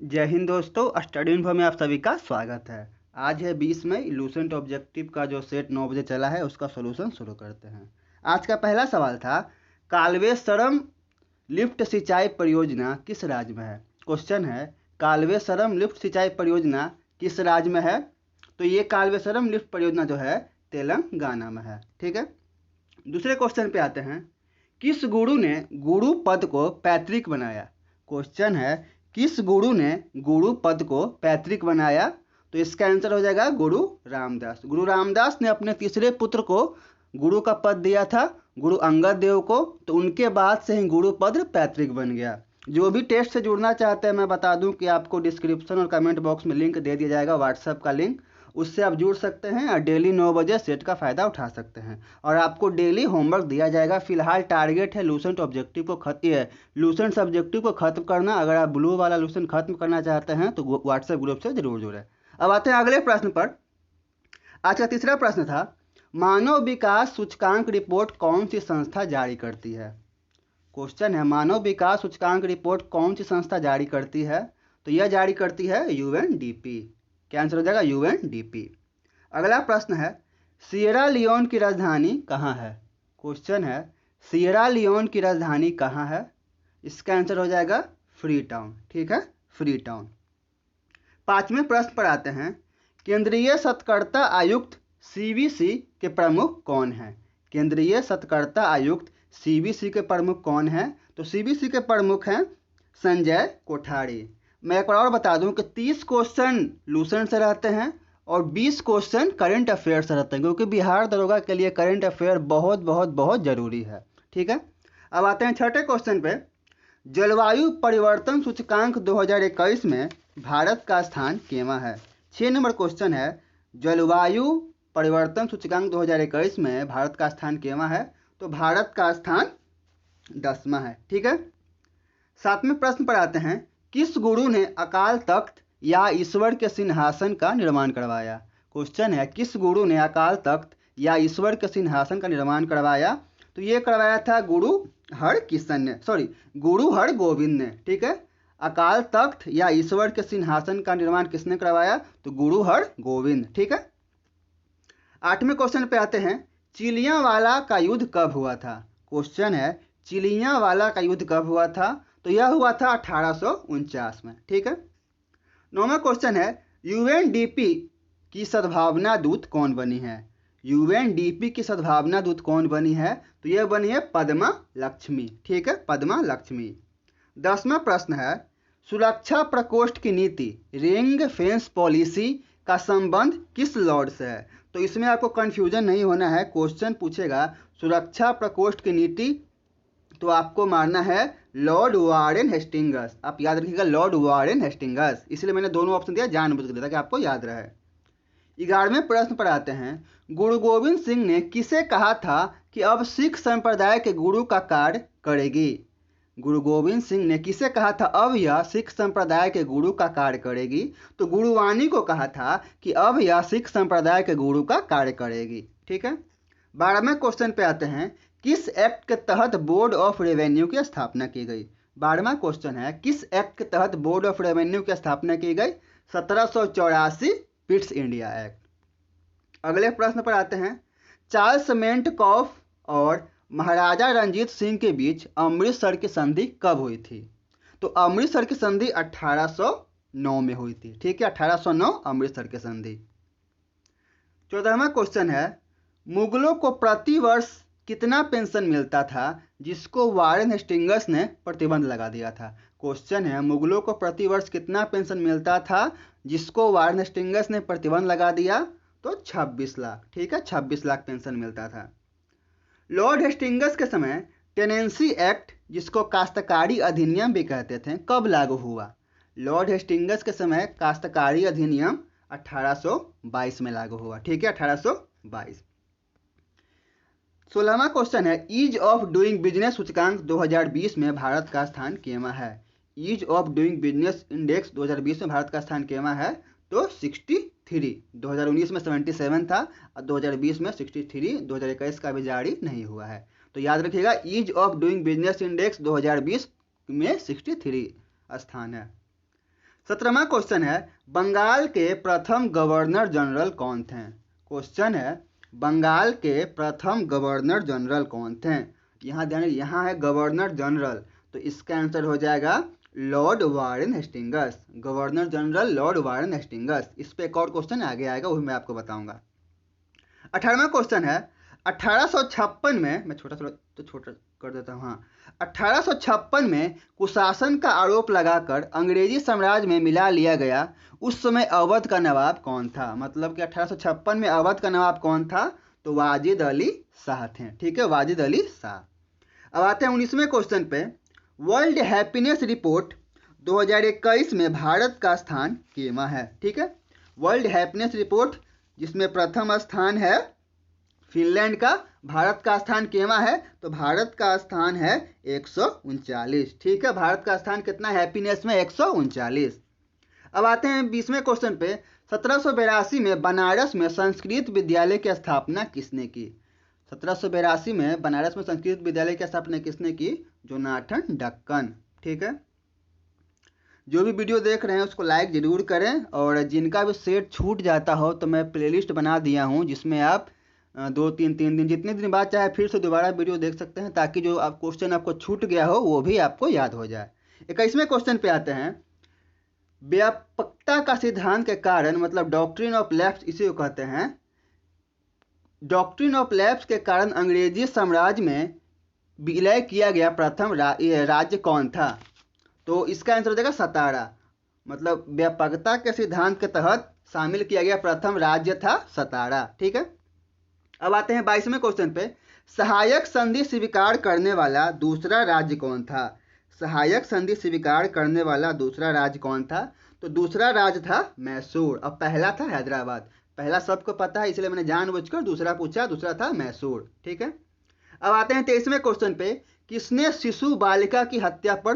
जय हिंद दोस्तों, study info में आप सभी का स्वागत है। आज है 20 मई। लूसेंट ऑब्जेक्टिव का जो सेट 9 बजे चला है उसका सॉल्यूशन शुरू करते हैं। आज का पहला सवाल था, कालवेश्वरम लिफ्ट सिंचाई परियोजना किस राज्य में है। क्वेश्चन है, कालवेश्वरम लिफ्ट सिंचाई परियोजना किस राज्य में है। तो ये कालवेश्वरम लिफ्ट परियोजना जो है तेलंगाना में है। ठीक है। दूसरे क्वेश्चन पे आते हैं, किस गुरु ने गुरु पद को पैतृक बनाया। क्वेश्चन है, किस गुरु ने गुरु पद को पैतृक बनाया। तो इसका आंसर हो जाएगा गुरु रामदास। गुरु रामदास ने अपने तीसरे पुत्र को गुरु का पद दिया था, गुरु अंगद देव को। तो उनके बाद से ही गुरु पद पैतृक बन गया। जो भी टेस्ट से जुड़ना चाहते हैं, मैं बता दूं कि आपको डिस्क्रिप्शन और कमेंट बॉक्स में लिंक दे दिया जाएगा, व्हाट्सएप का लिंक। उससे आप जुड़ सकते हैं और डेली 9 बजे सेट का फ़ायदा उठा सकते हैं। और आपको डेली होमवर्क दिया जाएगा। फिलहाल टारगेट है लूसेंट ऑब्जेक्टिव को लूसेंट सब्जेक्टिव को खत्म करना। अगर आप ब्लू वाला लूसेंट खत्म करना चाहते हैं तो व्हाट्सएप ग्रुप से जरूर जुड़े। अब आते हैं अगले प्रश्न पर। आज का तीसरा प्रश्न था, मानव विकास सूचकांक रिपोर्ट कौन सी संस्था जारी करती है। क्वेश्चन है, मानव विकास सूचकांक रिपोर्ट कौन सी संस्था जारी करती है। तो यह जारी करती है यूएनडीपी। क्या आंसर हो जाएगा, यूएनडीपी। अगला प्रश्न है, सिएरा लियोन की राजधानी कहाँ है। क्वेश्चन है, सिएरा लियोन की राजधानी कहाँ है। इसका आंसर हो जाएगा फ्री टाउन। ठीक है, फ्री टाउन। पांचवें प्रश्न पर आते हैं, केंद्रीय सतर्कता आयुक्त सीबीसी के प्रमुख कौन है। केंद्रीय सतर्कता आयुक्त सीबीसी के प्रमुख कौन है। तो सीबीसी के प्रमुख हैं संजय कोठारी। मैं एक बार और बता दूं कि 30 क्वेश्चन लूसेंट से रहते हैं और 20 क्वेश्चन करंट अफेयर से रहते हैं, क्योंकि बिहार दरोगा के लिए करंट अफेयर बहुत बहुत बहुत जरूरी है। ठीक है। अब आते हैं छठे क्वेश्चन पे। जलवायु परिवर्तन सूचकांक 2021 में भारत का स्थान केवा है। 6 नंबर क्वेश्चन है, जलवायु परिवर्तन सूचकांक 2021 में भारत का स्थान केवा है। तो भारत का स्थान 10वां है। ठीक है। सातवें प्रश्न पर आते हैं, किस गुरु ने अकाल तख्त या ईश्वर के सिंहासन का निर्माण करवाया। क्वेश्चन है, किस गुरु ने अकाल तख्त या ईश्वर के सिंहासन का निर्माण करवाया। तो ये करवाया था गुरु हरगोविंद ने। ठीक है। अकाल तख्त या ईश्वर के सिंहासन का निर्माण किसने करवाया। तो गुरु हरगोविंद। ठीक है। आठवें क्वेश्चन पे आते हैं, चिलियांवाला का युद्ध कब हुआ था। क्वेश्चन है, चिलियांवाला का युद्ध कब हुआ था। तो यह हुआ था 1849 में। ठीक है। नौवां क्वेश्चन है, यूएनडीपी की सद्भावना दूत कौन बनी है। यूएनडीपी की सद्भावना दूत कौन बनी है। तो यह बनी है पद्मा लक्ष्मी। ठीक है, पद्मा लक्ष्मी। 10वां प्रश्न है, सुरक्षा प्रकोष्ठ की नीति रिंग फेंस पॉलिसी का संबंध किस लॉर्ड से है। तो इसमें आपको कंफ्यूजन नहीं होना है। क्वेश्चन पूछेगा सुरक्षा प्रकोष्ठ की नीति, तो आपको मारना है लॉर्ड वारेन हेस्टिंगस। आप याद रखिएगा, लॉर्ड वारेन हेस्टिंगस। इसलिए मैंने दोनों ऑप्शन दिया, जानबूझ के दिया ताकि आपको याद रहे। 11वें प्रश्न पर आते हैं, गुरु गोविंद सिंह ने किसे कहा था कि अब सिख संप्रदाय के गुरु का कार्य करेगी। गुरु गोविंद सिंह ने किसे कहा था अब यह सिख संप्रदाय के गुरु का कार्य करेगी। तो गुरुवाणी को कहा था कि अब यह सिख संप्रदाय के गुरु का कार्य करेगी। ठीक है। 12वें क्वेश्चन पे आते हैं, किस एक्ट के तहत बोर्ड ऑफ रेवेन्यू की स्थापना की गई। 12वां क्वेश्चन है, किस एक्ट के तहत बोर्ड ऑफ रेवेन्यू की स्थापना की गई। 1784 पिट्स इंडिया एक्ट। अगले प्रश्न पर आते हैं, चार्ल्स मेंटकॉफ और महाराजा रंजीत सिंह के बीच अमृतसर की संधि कब हुई थी। तो अमृतसर की संधि 1809 में हुई थी। ठीक है, 1809 अमृतसर की संधि। 14वां क्वेश्चन है, मुगलों को प्रति वर्ष कितना पेंशन मिलता था जिसको वारेन हेस्टिंगस ने प्रतिबंध लगा दिया था। क्वेश्चन है, मुगलों को प्रति वर्ष कितना पेंशन मिलता था जिसको वारेन हेस्टिंगस ने प्रतिबंध लगा दिया। तो 26 लाख। ठीक है, 26 लाख पेंशन मिलता था। लॉर्ड हेस्टिंगस के समय टेनेंसी एक्ट, जिसको काश्तकारी अधिनियम भी कहते थे, कब लागू हुआ। लॉर्ड हेस्टिंगस के समय काश्तकारी अधिनियम 1822 में लागू हुआ। ठीक है, 1822। 16वां क्वेश्चन है, ईज ऑफ डूइंग बिजनेस सूचकांक 2020 में भारत का स्थान केवा है। Ease of doing business index 2020 में भारत का स्थान केवा है। तो 63। 2019 में 77 था और 2020 में 63। 2021 का भी जारी नहीं हुआ है। तो याद रखिएगा, ease of doing business index 2020 में 63 स्थान है। 17वां क्वेश्चन है बंगाल के प्रथम गवर्नर जनरल कौन थे। क्वेश्चन है बंगाल के प्रथम गवर्नर जनरल कौन थे। यहाँ ध्यान, यहाँ है गवर्नर जनरल, तो इसका आंसर हो जाएगा Lord Warren Hastings. Governor general Lord Warren Hastings. इस पे एक और क्वेश्चन आगे आएगा, वो मैं आपको बताऊंगा। 18वां क्वेश्चन है 1856 में, मैं छोटा कर देता हूँ, हाँ, 1856 में कुशासन का आरोप लगाकर अंग्रेजी साम्राज्य में मिला लिया गया उस समय अवध का नवाब कौन था। मतलब कि 1856 में अवध का नवाब कौन था, तो वाजिद अली शाह थे। ठीक है, वाजिद अली शाह। अब आते हैं 19वें क्वेश्चन पे। वर्ल्ड हैप्पीनेस रिपोर्ट 2021 में भारत का स्थान केमा है। ठीक है, वर्ल्ड हैप्पीनेस रिपोर्ट जिसमें प्रथम स्थान है फिनलैंड का, भारत का स्थान केमा है, तो भारत का स्थान है 139। ठीक है, भारत का स्थान कितना हैप्पीनेस में, 139। अब आते हैं 20वें क्वेश्चन पे। 1782 में बनारस में संस्कृत विद्यालय की स्थापना किसने की। 1782 में बनारस में संस्कृत विद्यालय की स्थापना किसने की, जोनाथन डक्कन। ठीक है, जो भी वीडियो देख रहे हैं उसको लाइक जरूर करें, और जिनका भी सेट छूट जाता हो तो मैं प्लेलिस्ट बना दिया हूं जिसमें आप 2-3 दिन जितने दिन बाद चाहे फिर से दोबारा वीडियो देख सकते हैं, ताकि जो आप क्वेश्चन आपको छूट गया हो वो भी आपको याद हो जाए। 21वें क्वेश्चन पे आते हैं। व्यापकता का सिद्धांत के कारण, मतलब डॉक्ट्रिन ऑफ लैप्स इसे को कहते हैं, डॉक्ट्रिन ऑफ लैप्स के कारण अंग्रेजी साम्राज्य में विलय किया गया प्रथम राज्य कौन था। तो इसका आंसर हो जाएगा सतारा। मतलब व्यापकता के सिद्धांत के तहत शामिल किया गया प्रथम राज्य था सतारा। ठीक है, अब आते हैं 22वें क्वेश्चन पे। सहायक संधि स्वीकार करने वाला दूसरा राज्य कौन था। सहायक संधि स्वीकार करने वाला दूसरा राज्य कौन था, तो दूसरा राज्य था मैसूर, और पहला था हैदराबाद। पहला सबको पता है, इसलिए मैंने जानबूझकर दूसरा पूछा, दूसरा था मैसूर। ठीक है, अब आते हैं 23वें क्वेश्चन पे। किसने शिशु बालिका की हत्या पर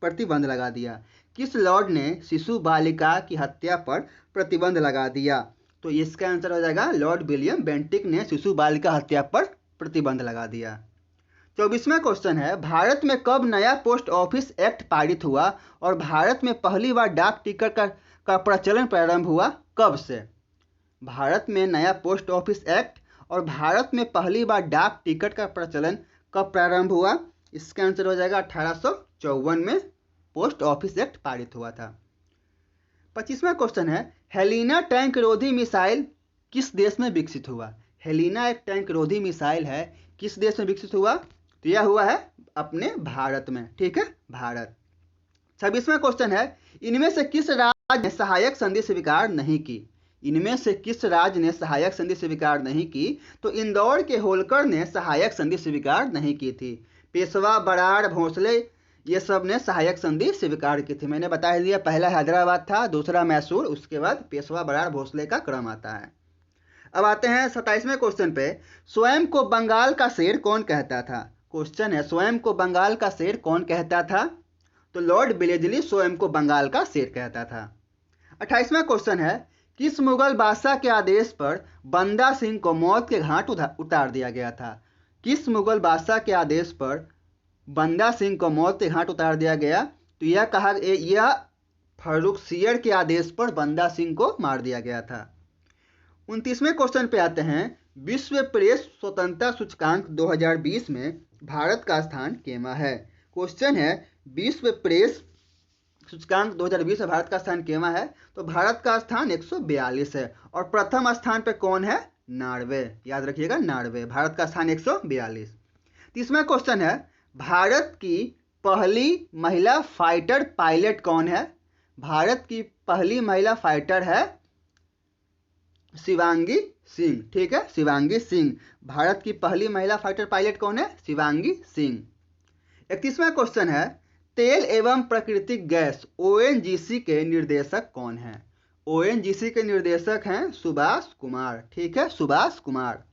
प्रतिबंध लगा दिया। किस लॉर्ड ने शिशु बालिका की हत्या पर प्रतिबंध लगा दिया, तो इसका आंसर हो जाएगा लॉर्ड विलियम बेंटिक ने शिशु बालिका हत्या पर प्रतिबंध लगा दिया। 24वां क्वेश्चन है। भारत में कब नया पोस्ट ऑफिस एक्ट पारित हुआ, और भारत में पहली बार डाक टिकट का प्रचलन प्रारंभ हुआ कब से। भारत में नया पोस्ट ऑफिस एक्ट और भारत में पहली बार डाक टिकट का प्रचलन कब प्रारंभ हुआ, इसका आंसर हो जाएगा 1854 में पोस्ट ऑफिस एक्ट पारित हुआ था। 25वां क्वेश्चन है। हेलिना टैंक रोधी मिसाइल किस देश में विकसित हुआ। हेलिना एक टैंक रोधी मिसाइल है, किस देश में विकसित हुआ, तो यह हुआ है अपने भारत में। ठीक है, भारत। 26वां क्वेश्चन है। इनमें से किस राज्य ने सहायक संधि स्वीकार नहीं की। इनमें से किस राज्य ने सहायक संधि स्वीकार नहीं की, तो इंदौर के होलकर ने सहायक संधि स्वीकार नहीं की थी। पेशवा, बराड़, भोसले ये सब ने सहायक संधि स्वीकार की थी। मैंने बता दिया, पहला हैदराबाद था, दूसरा मैसूर, उसके बाद पेशवा, बराड़, भोसले का क्रम आता है। अब आते हैं 27वें क्वेश्चन पे। स्वयं को बंगाल का शेर कौन कहता था। क्वेश्चन है, स्वयं को बंगाल का शेर कौन कहता था, तो लॉर्ड वेलेस्ली स्वयं को बंगाल का शेर कहता था। 28वां क्वेश्चन है। किस मुगल बादशाह के आदेश पर बंदा सिंह को मौत के घाट उतार दिया गया था। किस मुगल बादशाह के आदेश पर बंदा सिंह को मौत के घाट उतार दिया गया, तो यह फर्रुखसियर के आदेश पर बंदा सिंह को मार दिया गया था। 29वें क्वेश्चन पे आते हैं। विश्व प्रेस स्वतंत्रता सूचकांक 2020 में भारत का स्थान केमा है। क्वेश्चन है, विश्व प्रेस सूचकांक 2020 में भारत का स्थान केमा है, तो भारत का स्थान 142 है, और प्रथम स्थान पे कौन है, नॉर्वे। याद रखिएगा, नॉर्वे। भारत का स्थान 142। 30वां क्वेश्चन है। भारत की पहली महिला फाइटर पायलट कौन है। भारत की पहली महिला फाइटर है शिवांगी सिंह। ठीक है, शिवांगी सिंह। भारत की पहली महिला फाइटर पायलट कौन है, शिवांगी सिंह। 31वां क्वेश्चन है। तेल एवं प्राकृतिक गैस ओएनजीसी के निर्देशक कौन है। ओएनजीसी के निर्देशक हैं सुभाष कुमार। ठीक है, सुभाष कुमार।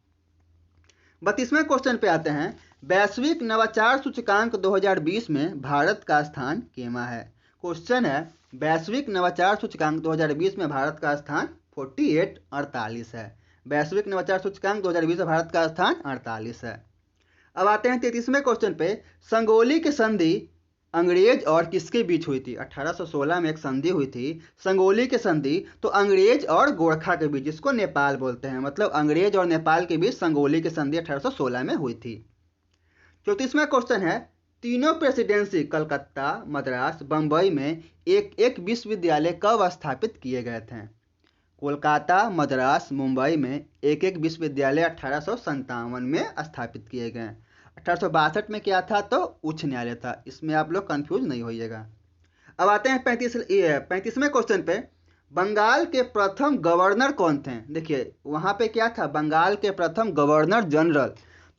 32वें क्वेश्चन पे आते हैं। वैश्विक नवाचार सूचकांक 2020 में भारत का स्थान केमा है। क्वेश्चन है, वैश्विक नवाचार सूचकांक 2020 में भारत का स्थान 48 है। वैश्विक नवाचार सूचकांक 2020 में भारत का स्थान 48 है। अब आते हैं 33वें क्वेश्चन पे। संगोली की संधि अंग्रेज और किसके बीच हुई थी? 1816 में एक संधि हुई थी, संगोली की संधि। तो अंग्रेज और गोरखा के बीच, जिसको नेपाल बोलते हैं, मतलब अंग्रेज और नेपाल के बीच संगोली की संधि 1816 में हुई थी। 34वां क्वेश्चन है, तीनों प्रेसिडेंसी कलकत्ता, मद्रास, बंबई में एक एक विश्वविद्यालय कब स्थापित किए गए थे? कोलकाता, मद्रास, मुंबई में एक एक विश्वविद्यालय 1857 में स्थापित किए गए। 1862 में क्या था? तो उच्च न्यायालय था। इसमें आप लोग कंफ्यूज नहीं होइएगा। अब आते हैं 35वें क्वेश्चन पे। बंगाल के प्रथम गवर्नर कौन थे? देखिए वहां पे क्या था, बंगाल के प्रथम गवर्नर जनरल।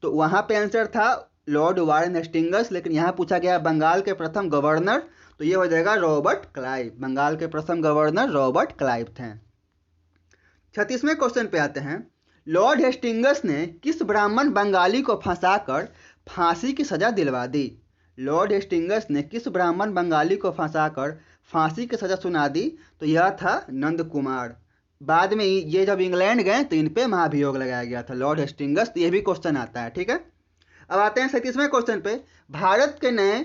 तो वहां पे आंसर था लॉर्ड वारेन हेस्टिंग्स, लेकिन यहाँ पूछा गया बंगाल के प्रथम गवर्नर, तो ये हो जाएगा रॉबर्ट क्लाइव। बंगाल के प्रथम गवर्नर रॉबर्ट क्लाइव थे। 36वें क्वेश्चन पे आते हैं। लॉर्ड हेस्टिंग्स ने किस ब्राह्मण बंगाली को फंसाकर फांसी की सजा दिलवा दी? लॉर्ड हेस्टिंग्स ने किस ब्राह्मण बंगाली को फंसाकर फांसी की सजा सुना दी? तो यह था नंद कुमार। बाद में ये जब इंग्लैंड गए तो इन पे महाभियोग लगाया गया था लॉर्ड हेस्टिंग्स। तो ये भी क्वेश्चन आता है, ठीक है। अब आते हैं 37वें क्वेश्चन पे। भारत के नए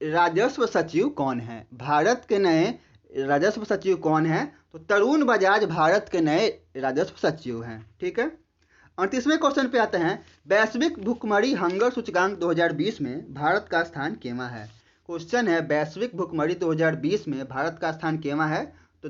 राजस्व सचिव कौन है? भारत के नए राजस्व सचिव कौन है? तो तरुण बजाज भारत के नए राजस्व सचिव हैं, ठीक है। 38वें क्वेश्चन पे आते हैं। वैश्विक भुखमरी हंगर सूचकांक 2020 में भारत का स्थान केवा है? क्वेश्चन है वैश्विक भुखमरी 2020 में भारत का स्थान केवा है? तो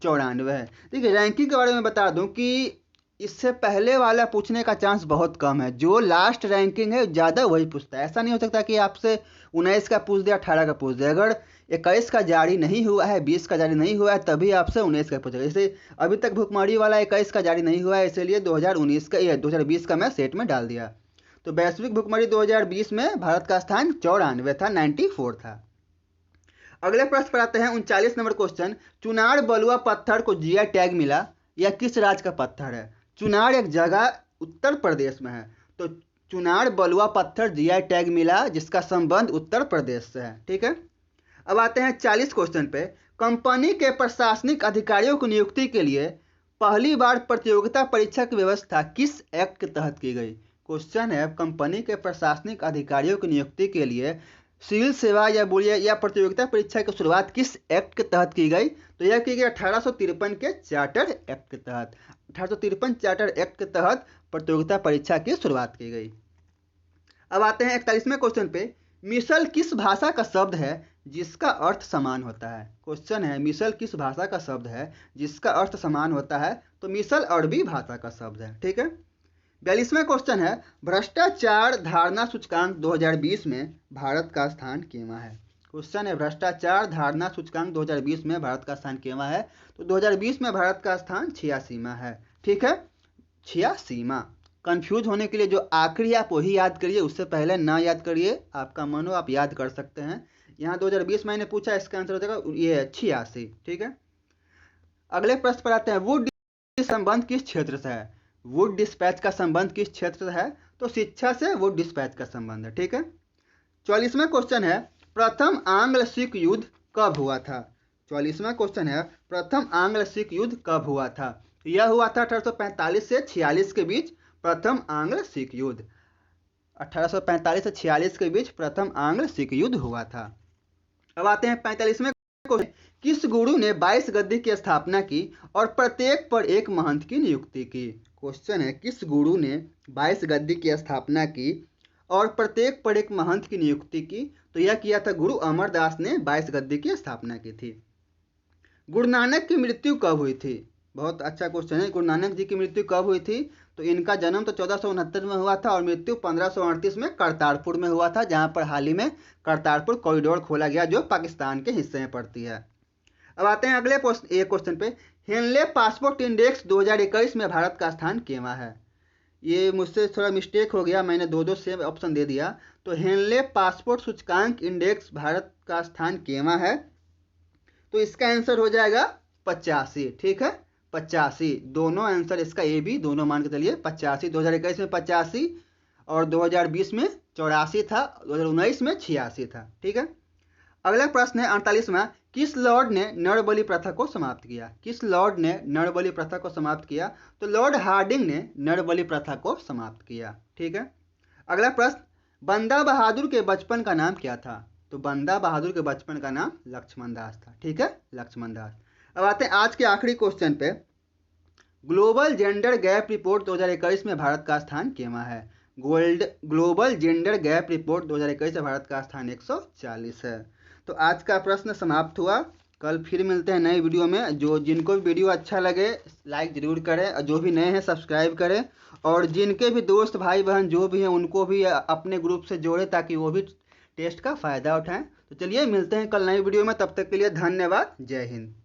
94 है। देखिए रैंकिंग के बारे में बता दूं कि इससे पहले वाला पूछने का चांस बहुत कम है। जो लास्ट रैंकिंग है ज़्यादा वही पूछता है। ऐसा नहीं हो सकता कि आपसे 19 का पूछ दे, 18 का पूछ दे। अगर 21 का जारी नहीं हुआ है, 20 का जारी नहीं हुआ है, तभी आपसे 19 का पूछेगा। जैसे अभी तक भुखमरी वाला 21 का जारी नहीं हुआ है, इसलिए 2019 का या 2020 का मैं सेट में डाल दिया। तो वैश्विक भुखमरी 2020 में भारत का स्थान 94 था, 94 था। अगले प्रश्न पर आते हैं 39 नंबर क्वेश्चन। चुनार बलुआ पत्थर को जीआई टैग मिला, यह किस राज्य का पत्थर है? चुनार एक जगह उत्तर प्रदेश में है। तो चुनार बलुआ पत्थर जीआई टैग मिला, जिसका संबंध उत्तर प्रदेश से है, ठीक है। अब आते हैं 40 क्वेश्चन पे। कंपनी के प्रशासनिक अधिकारियों की नियुक्ति के लिए पहली बार प्रतियोगिता परीक्षा की व्यवस्था किस एक्ट के तहत की गई? क्वेश्चन है कंपनी के प्रशासनिक अधिकारियों की नियुक्ति के लिए सिविल सेवा या बोलिए या प्रतियोगिता परीक्षा की शुरुआत किस एक्ट के तहत की गई? तो यह की गई 1853 के चार्टर एक्ट के तहत। 1853 चार्टर एक्ट के तहत प्रतियोगिता परीक्षा की शुरुआत की गई। अब आते हैं 41वें क्वेश्चन पे। मिसल किस भाषा का शब्द है जिसका अर्थ समान होता है? क्वेश्चन है मिसल किस भाषा का शब्द है जिसका अर्थ समान होता है? तो मिसल अरबी भाषा का शब्द है, ठीक है। 42वां क्वेश्चन है। भ्रष्टाचार धारणा सूचकांक 2020 में भारत का स्थान केवा है? क्वेश्चन है भ्रष्टाचार धारणा सूचकांक 2020 में भारत का स्थान केवा है? तो 2020 में भारत का स्थान 86वां है, ठीक है, 86वां। कंफ्यूज होने के लिए जो आखिरी आप वही याद करिए, उससे पहले ना याद करिए। आपका मन हो आप याद कर सकते हैं। यहाँ 2020 मैंने पूछा, इसका आंसर हो जाएगा ये 86, ठीक है। अगले प्रश्न पर आते हैं। वुड संबंध किस क्षेत्र से है? वुड डिस्पैच का संबंध किस क्षेत्र से है? तो शिक्षा से वुड डिस्पैच का संबंध है, ठीक है। 44वां क्वेश्चन है। प्रथम आंग्ल सिख युद्ध कब हुआ था? 44वां क्वेश्चन है। प्रथम आंग्ल सिख युद्ध कब हुआ था? यह हुआ था 1845 से 46 के बीच प्रथम आंग्ल सिख युद्ध। 1845 से 46 के बीच प्रथम आंग्ल सिख युद्ध हुआ था। अब आते हैं 45वें क्वेश्चन। किस गुरु ने 22 गद्दी की स्थापना की और प्रत्येक पर एक महंत की नियुक्ति की? क्वेश्चन है किस गुरु ने 22 गद्दी की स्थापना की और प्रत्येक पर एक महंत की नियुक्ति की? तो यह किया था गुरु अमरदास ने 22 गद्दी की स्थापना की थी। गुरु नानक की मृत्यु कब हुई थी? बहुत अच्छा क्वेश्चन है। गुरु नानक जी की मृत्यु कब हुई थी? तो इनका जन्म तो 1469 में हुआ था और मृत्यु 1538 में करतारपुर में हुआ था, जहां पर हाल ही में करतारपुर कॉरिडोर खोला गया, जो पाकिस्तान के हिस्से में पड़ती है। अब आते हैं अगले क्वेश्चन पे। हेनले पासपोर्ट इंडेक्स 2021 में भारत का स्थान केवा है? ये मुझसे थोड़ा मिस्टेक हो गया, मैंने दो सेम ऑप्शन दे दिया। तो हेनले पासपोर्ट सूचकांक इंडेक्स भारत का स्थान केवा है? तो इसका आंसर हो जाएगा 85, ठीक है, 85। दोनों आंसर इसका ए बी दोनों मान के चलिए 85। 2021 में 85 और 2020 में 84 था, 2019 में 86 था, ठीक है। अगला प्रश्न है 48वां। किस लॉर्ड ने नर बलि प्रथा को समाप्त किया? किस लॉर्ड ने नर बलि प्रथा को समाप्त किया? तो लॉर्ड हार्डिंग ने नर बलि प्रथा को समाप्त किया, ठीक है। अगला प्रश्न। बंदा बहादुर के बचपन का नाम क्या था? तो बंदा बहादुर के बचपन का नाम लक्ष्मण दास था। ठीक है, लक्ष्मण दास। अब आते हैं आज के आखिरी क्वेश्चन पे। ग्लोबल जेंडर गैप रिपोर्ट 2021 में भारत का स्थान केमा है? ग्लोबल जेंडर गैप रिपोर्ट 2021 में भारत का स्थान 140 है। तो आज का प्रश्न समाप्त हुआ। कल फिर मिलते हैं नई वीडियो में। जिनको भी वीडियो अच्छा लगे लाइक जरूर करें, और जो भी नए हैं सब्सक्राइब करें, और जिनके भी दोस्त भाई बहन जो भी हैं उनको भी अपने ग्रुप से जोड़ें ताकि वो भी टेस्ट का फ़ायदा उठाएं। तो चलिए मिलते हैं कल नई वीडियो में, तब तक के लिए धन्यवाद। जय हिंद।